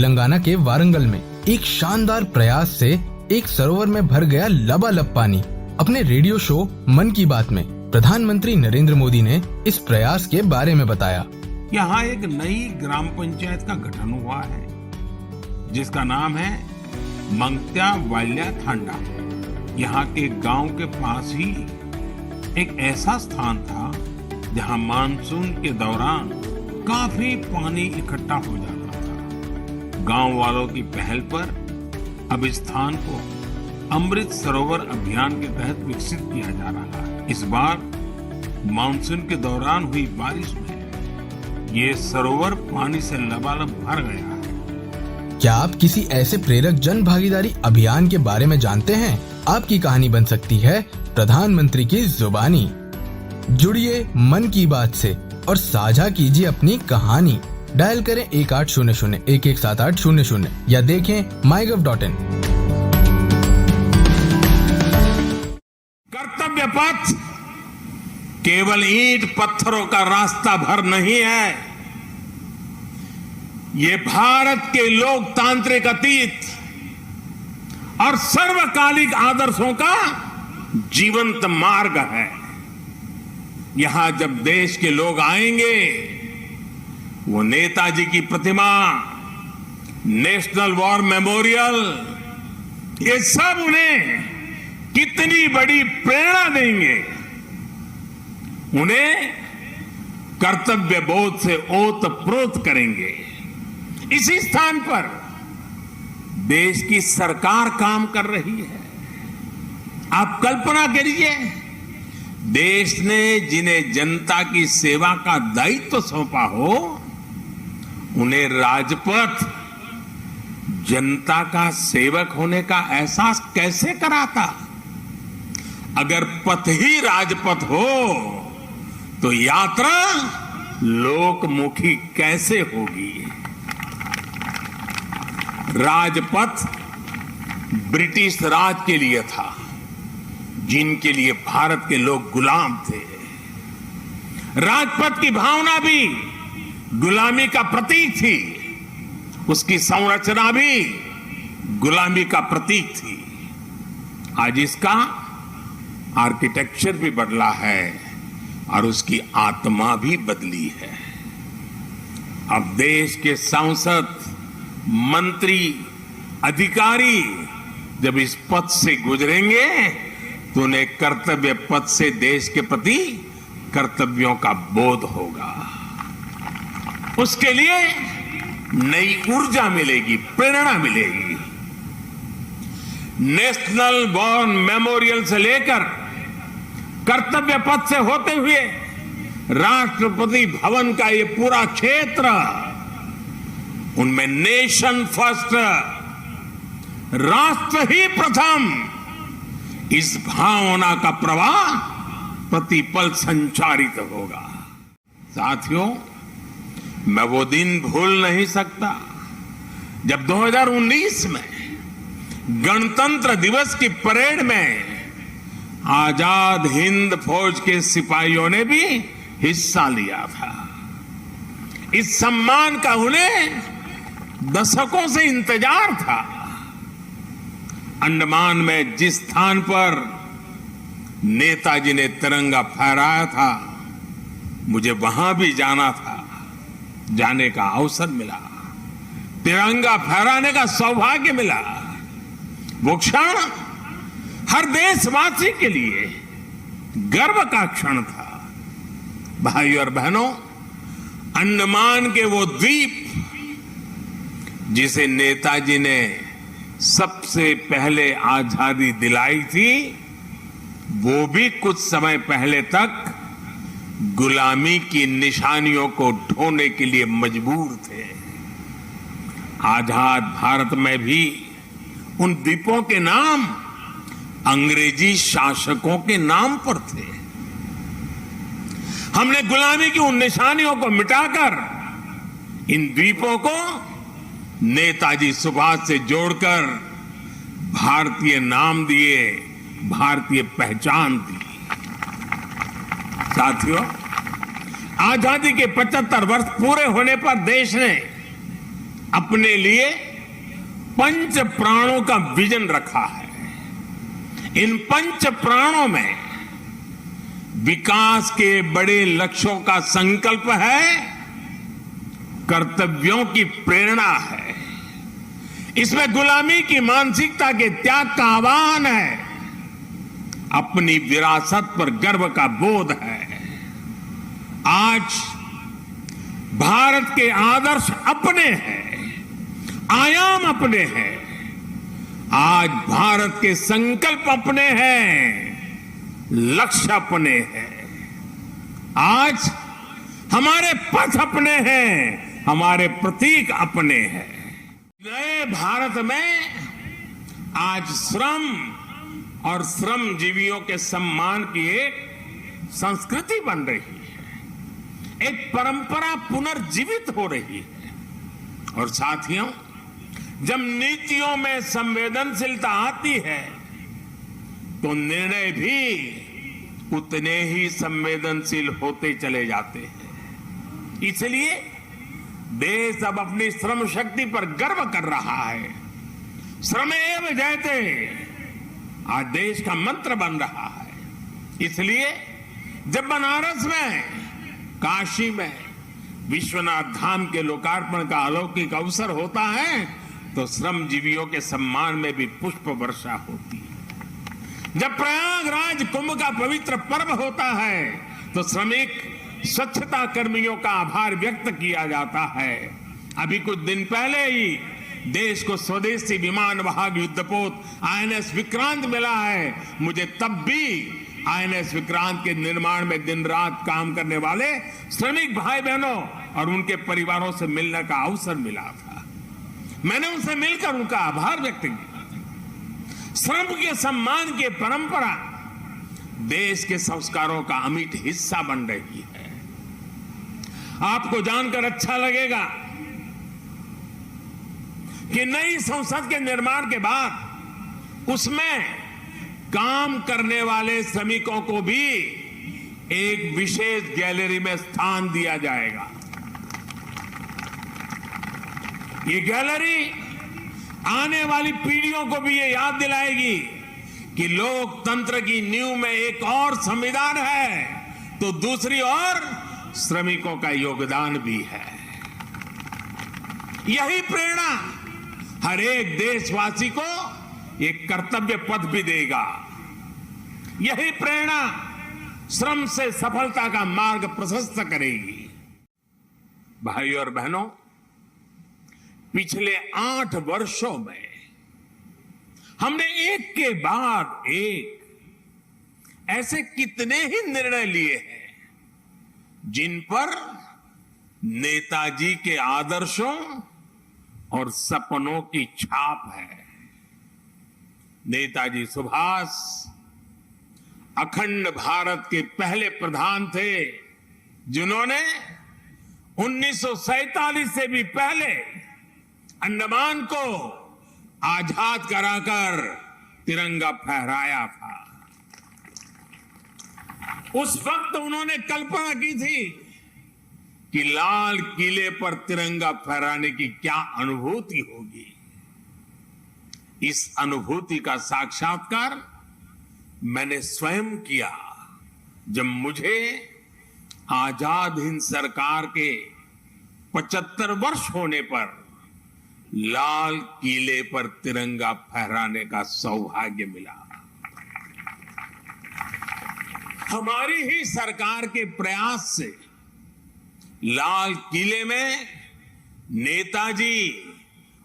तेलंगाना के वारंगल में एक शानदार प्रयास से एक सरोवर में भर गया लबालब पानी। अपने रेडियो शो मन की बात में प्रधानमंत्री नरेंद्र मोदी ने इस प्रयास के बारे में बताया। यहाँ एक नई ग्राम पंचायत का गठन हुआ है जिसका नाम है मंगत्या वाल्या थांडा। यहाँ के गांव के पास ही एक ऐसा स्थान था जहाँ मानसून के दौरान काफी पानी इकट्ठा हो जाता था। गांव वालों की पहल पर अब इस स्थान को अमृत सरोवर अभियान के तहत विकसित किया जा रहा है। इस बार मानसून के दौरान हुई बारिश में ये सरोवर पानी से लबालब भर गया है। क्या आप किसी ऐसे प्रेरक जन भागीदारी अभियान के बारे में जानते हैं? आपकी कहानी बन सकती है प्रधानमंत्री की जुबानी। जुड़िए मन की बात से और साझा कीजिए अपनी कहानी। डायल करें 1800-117800 या देखें mygov.in। कर्तव्य पथ केवल ईंट पत्थरों का रास्ता भर नहीं है, ये भारत के लोकतांत्रिक अतीत और सर्वकालिक आदर्शों का जीवंत मार्ग है। यहां जब देश के लोग आएंगे, वो नेताजी की प्रतिमा, नेशनल वॉर मेमोरियल, ये सब उन्हें कितनी बड़ी प्रेरणा देंगे। उन्हें कर्तव्य बोध से ओतप्रोत करेंगे। इसी स्थान पर देश की सरकार काम कर रही है। आप कल्पना करिए, देश ने जिन्हें जनता की सेवा का दायित्व सौंपा हो, उन्हें राजपथ जनता का सेवक होने का एहसास कैसे कराता? अगर पथ ही राजपथ हो तो यात्रा लोकमुखी कैसे होगी? राजपथ ब्रिटिश राज के लिए था, जिनके लिए भारत के लोग गुलाम थे। राजपथ की भावना भी गुलामी का प्रतीक थी, उसकी संरचना भी गुलामी का प्रतीक थी। आज इसका आर्किटेक्चर भी बदला है और उसकी आत्मा भी बदली है। अब देश के सांसद, मंत्री, अधिकारी जब इस पथ से गुजरेंगे तो उन्हें कर्तव्य पथ से देश के प्रति कर्तव्यों का बोध होगा। उसके लिए नई ऊर्जा मिलेगी, प्रेरणा मिलेगी। नेशनल वॉर मेमोरियल से लेकर कर्तव्य पथ से होते हुए राष्ट्रपति भवन का ये पूरा क्षेत्र, उनमें नेशन फर्स्ट, राष्ट्र ही प्रथम, इस भावना का प्रवाह प्रतिपल संचारित होगा। साथियों, मैं वो दिन भूल नहीं सकता जब 2019 में गणतंत्र दिवस की परेड में आजाद हिंद फौज के सिपाहियों ने भी हिस्सा लिया था। इस सम्मान का उन्हें दशकों से इंतजार था। अंडमान में जिस स्थान पर नेताजी ने तिरंगा फहराया था, मुझे वहां भी जाना था, जाने का अवसर मिला, तिरंगा फहराने का सौभाग्य मिला। वो क्षण हर देशवासी के लिए गर्व का क्षण था। भाई और बहनों, अंडमान के वो द्वीप जिसे नेताजी ने सबसे पहले आजादी दिलाई थी, वो भी कुछ समय पहले तक गुलामी की निशानियों को ढोने के लिए मजबूर थे। आजाद भारत में भी उन द्वीपों के नाम अंग्रेजी शासकों के नाम पर थे। हमने गुलामी की उन निशानियों को मिटाकर इन द्वीपों को नेताजी सुभाष से जोड़कर भारतीय नाम दिए, भारतीय पहचान दी। साथियों, आजादी के 75 वर्ष पूरे होने पर देश ने अपने लिए पंच प्राणों का विजन रखा है। इन पंच प्राणों में विकास के बड़े लक्ष्यों का संकल्प है, कर्तव्यों की प्रेरणा है, इसमें गुलामी की मानसिकता के त्याग का आह्वान है, अपनी विरासत पर गर्व का बोध है। आज भारत के आदर्श अपने हैं, आयाम अपने हैं, आज भारत के संकल्प अपने हैं, लक्ष्य अपने हैं। आज हमारे पथ अपने हैं, हमारे प्रतीक अपने हैं। नए भारत में आज श्रम और श्रमजीवियों के सम्मान की एक संस्कृति बन रही है, एक परंपरा पुनर्जीवित हो रही है। और साथियों, जब नीतियों में संवेदनशीलता आती है तो निर्णय भी उतने ही संवेदनशील होते चले जाते हैं। इसलिए देश अब अपनी श्रम शक्ति पर गर्व कर रहा है। श्रमेव जयते आज देश का मंत्र बन रहा है। इसलिए जब बनारस में, काशी में विश्वनाथ धाम के लोकार्पण का अलौकिक अवसर होता है तो श्रमजीवियों के सम्मान में भी पुष्प वर्षा होती है। जब प्रयागराज कुंभ का पवित्र पर्व होता है तो श्रमिक स्वच्छता कर्मियों का आभार व्यक्त किया जाता है। अभी कुछ दिन पहले ही देश को स्वदेशी विमान वाहक युद्धपोत आईएनएस विक्रांत मिला है। मुझे तब भी आईएनएस विक्रांत के निर्माण में दिन रात काम करने वाले श्रमिक भाई बहनों और उनके परिवारों से मिलने का अवसर मिला था। मैंने उनसे मिलकर उनका आभार व्यक्त किया। श्रम के सम्मान की परंपरा देश के संस्कारों का अमिट हिस्सा बन रही है। आपको जानकर अच्छा लगेगा कि नई संसद के निर्माण के बाद उसमें काम करने वाले श्रमिकों को भी एक विशेष गैलरी में स्थान दिया जाएगा। ये गैलरी आने वाली पीढ़ियों को भी ये याद दिलाएगी कि लोकतंत्र की नींव में एक और संविधान है तो दूसरी ओर श्रमिकों का योगदान भी है। यही प्रेरणा हर एक देशवासी को एक कर्तव्य पथ भी देगा। यही प्रेरणा श्रम से सफलता का मार्ग प्रशस्त करेगी। भाइयों और बहनों, पिछले 8 वर्षों में हमने एक के बाद एक ऐसे कितने ही निर्णय लिए हैं जिन पर नेताजी के आदर्शों और सपनों की छाप है। नेताजी सुभाष अखंड भारत के पहले प्रधान थे जिन्होंने 1947 से भी पहले अंडमान को आजाद कराकर तिरंगा फहराया था। उस वक्त उन्होंने कल्पना की थी कि लाल किले पर तिरंगा फहराने की क्या अनुभूति होगी। इस अनुभूति का साक्षात्कार मैंने स्वयं किया जब मुझे आजाद हिंद सरकार के 75 वर्ष होने पर लाल किले पर तिरंगा फहराने का सौभाग्य मिला। हमारी ही सरकार के प्रयास से लाल किले में नेताजी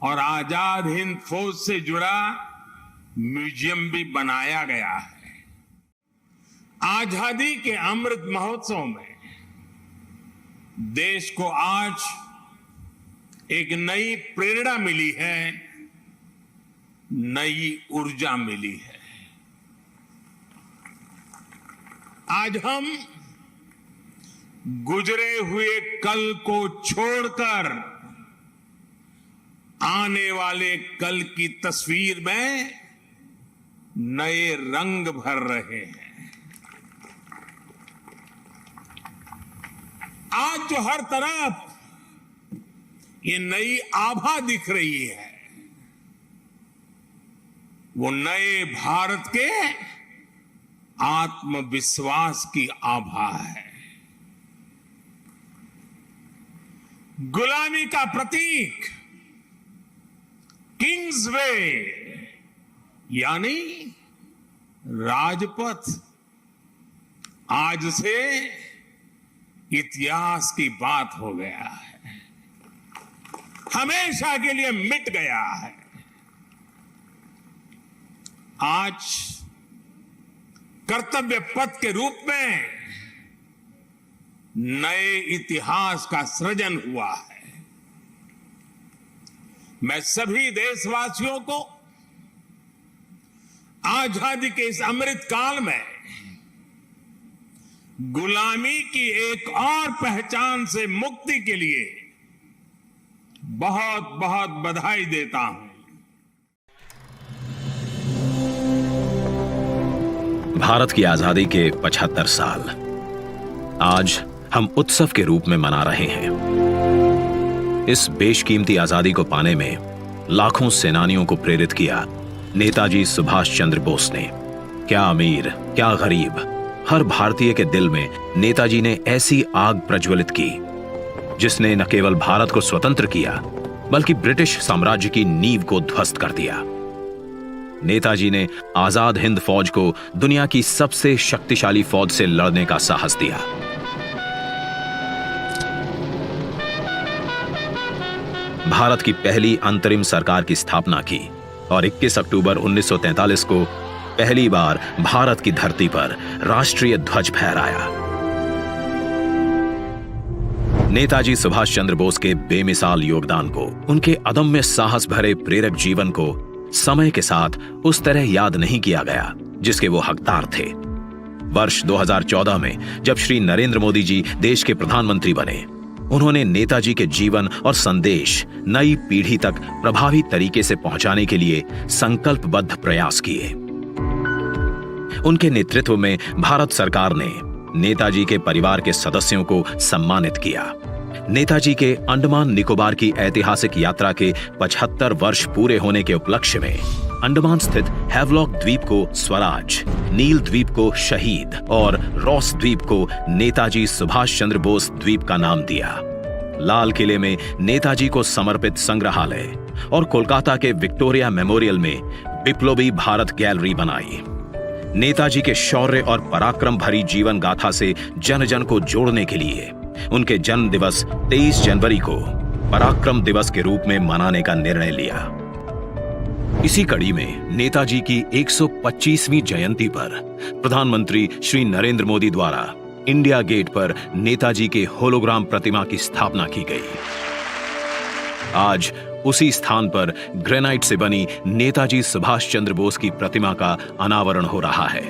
और आजाद हिंद फौज से जुड़ा म्यूजियम भी बनाया गया है। आजादी के अमृत महोत्सव में देश को आज एक नई प्रेरणा मिली है, नई ऊर्जा मिली है। आज हम गुजरे हुए कल को छोड़कर आने वाले कल की तस्वीर में नए रंग भर रहे हैं। आज जो हर तरफ ये नई आभा दिख रही है, वो नए भारत के आत्मविश्वास की आभा है। गुलामी का प्रतीक किंग्स वे यानी राजपथ आज से इतिहास की बात हो गया है, हमेशा के लिए मिट गया है। आज कर्तव्य पथ के रूप में नए इतिहास का सृजन हुआ है। मैं सभी देशवासियों को आजादी के इस अमृत काल में गुलामी की एक और पहचान से मुक्ति के लिए बहुत बहुत बधाई देता हूं। भारत की आजादी के 75 साल आज हम उत्सव के रूप में मना रहे हैं। इस बेशकीमती आजादी को पाने में लाखों सेनानियों को प्रेरित किया नेताजी सुभाष चंद्र बोस ने। क्या अमीर, क्या गरीब, हर भारतीय के दिल में नेताजी ने ऐसी आग प्रज्वलित की जिसने न केवल भारत को स्वतंत्र किया बल्कि ब्रिटिश साम्राज्य की नींव को ध्वस्त कर दिया। नेताजी ने आजाद हिंद फौज को दुनिया की सबसे शक्तिशाली फौज से लड़ने का साहस दिया। भारत की पहली अंतरिम सरकार की स्थापना की और 21 अक्टूबर 1943 को पहली बार भारत की धरती पर राष्ट्रीय ध्वज फहराया। नेताजी सुभाष चंद्र बोस के बेमिसाल योगदान को, उनके अदम्य साहस भरे प्रेरक जीवन को समय के साथ उस तरह याद नहीं किया गया जिसके वो हकदार थे। वर्ष 2014 में जब श्री नरेंद्र मोदी जी देश के प्रधानमंत्री बने, उन्होंने नेताजी के जीवन और संदेश नई पीढ़ी तक प्रभावी तरीके से पहुंचाने के लिए संकल्पबद्ध प्रयास किए। उनके नेतृत्व में भारत सरकार ने नेताजी के परिवार के सदस्यों को सम्मानित किया। नेताजी के अंडमान निकोबार की ऐतिहासिक यात्रा के 75 वर्ष पूरे होने के उपलक्ष्य में अंडमान स्थित हैवलॉक द्वीप को स्वराज, नील द्वीप को शहीद और रॉस द्वीप को नेताजी सुभाष चंद्र बोस द्वीप का नाम दिया। लाल किले में नेताजी को समर्पित संग्रहालय और कोलकाता के विक्टोरिया मेमोरियल में बिप्लोबी भारत गैलरी बनाई। नेताजी के शौर्य और पराक्रम भरी जीवन गाथा से जन जन को जोड़ने के लिए उनके जन्म दिवस 23 जनवरी को पराक्रम दिवस के रूप में मनाने का निर्णय लिया। इसी कड़ी में नेताजी की 125वीं जयंती पर प्रधानमंत्री श्री नरेंद्र मोदी द्वारा इंडिया गेट पर नेताजी के होलोग्राम प्रतिमा की स्थापना की गई। आज उसी स्थान पर ग्रेनाइट से बनी नेताजी सुभाष चंद्र बोस की प्रतिमा का अनावरण हो रहा है,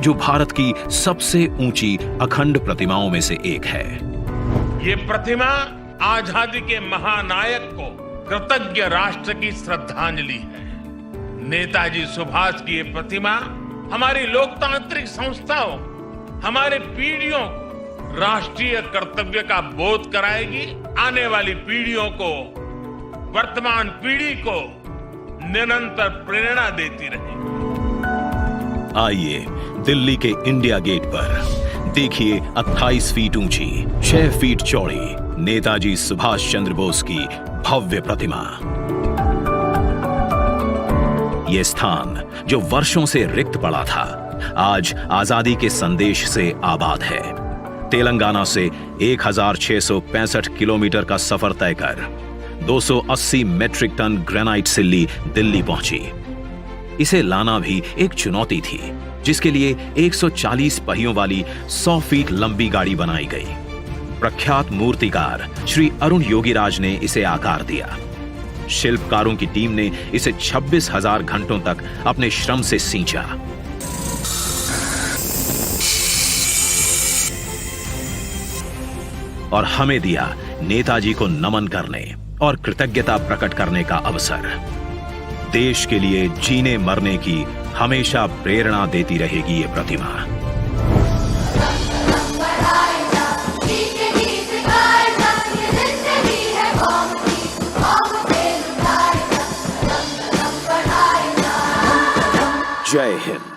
जो भारत की सबसे ऊंची अखंड प्रतिमाओं में से एक है। ये प्रतिमा आजादी के महानायक को कृतज्ञ राष्ट्र की श्रद्धांजलि है। नेताजी सुभाष की ये प्रतिमा हमारी लोकतांत्रिक संस्थाओं, हमारे पीढ़ियों को राष्ट्रीय कर्तव्य का बोध कराएगी, आने वाली पीढ़ियों को, वर्तमान पीढ़ी को निरंतर प्रेरणा देती रहेगी। आइए दिल्ली के इंडिया गेट पर देखिए 28 फीट ऊंची, 6 फीट चौड़ी नेताजी सुभाष चंद्र बोस की भव्य प्रतिमा। यह स्थान जो वर्षों से रिक्त पड़ा था, आज आजादी के संदेश से आबाद है। तेलंगाना से 1665 किलोमीटर का सफर तय कर 280 मेट्रिक टन ग्रेनाइट सिल्ली दिल्ली पहुंची। इसे लाना भी एक चुनौती थी, जिसके लिए 140 पहियों वाली 100 फीट लंबी गाड़ी बनाई गई। प्रख्यात मूर्तिकार श्री अरुण योगीराज ने इसे आकार दिया। शिल्पकारों की टीम ने इसे 26,000 घंटों तक अपने श्रम से सींचा। और हमें दिया नेताजी को नमन करने और कृतज्ञता प्रकट करने का अवसर। देश के लिए जीने मरने की हमेशा प्रेरणा देती रहेगी ये प्रतिमा। जय हिंद।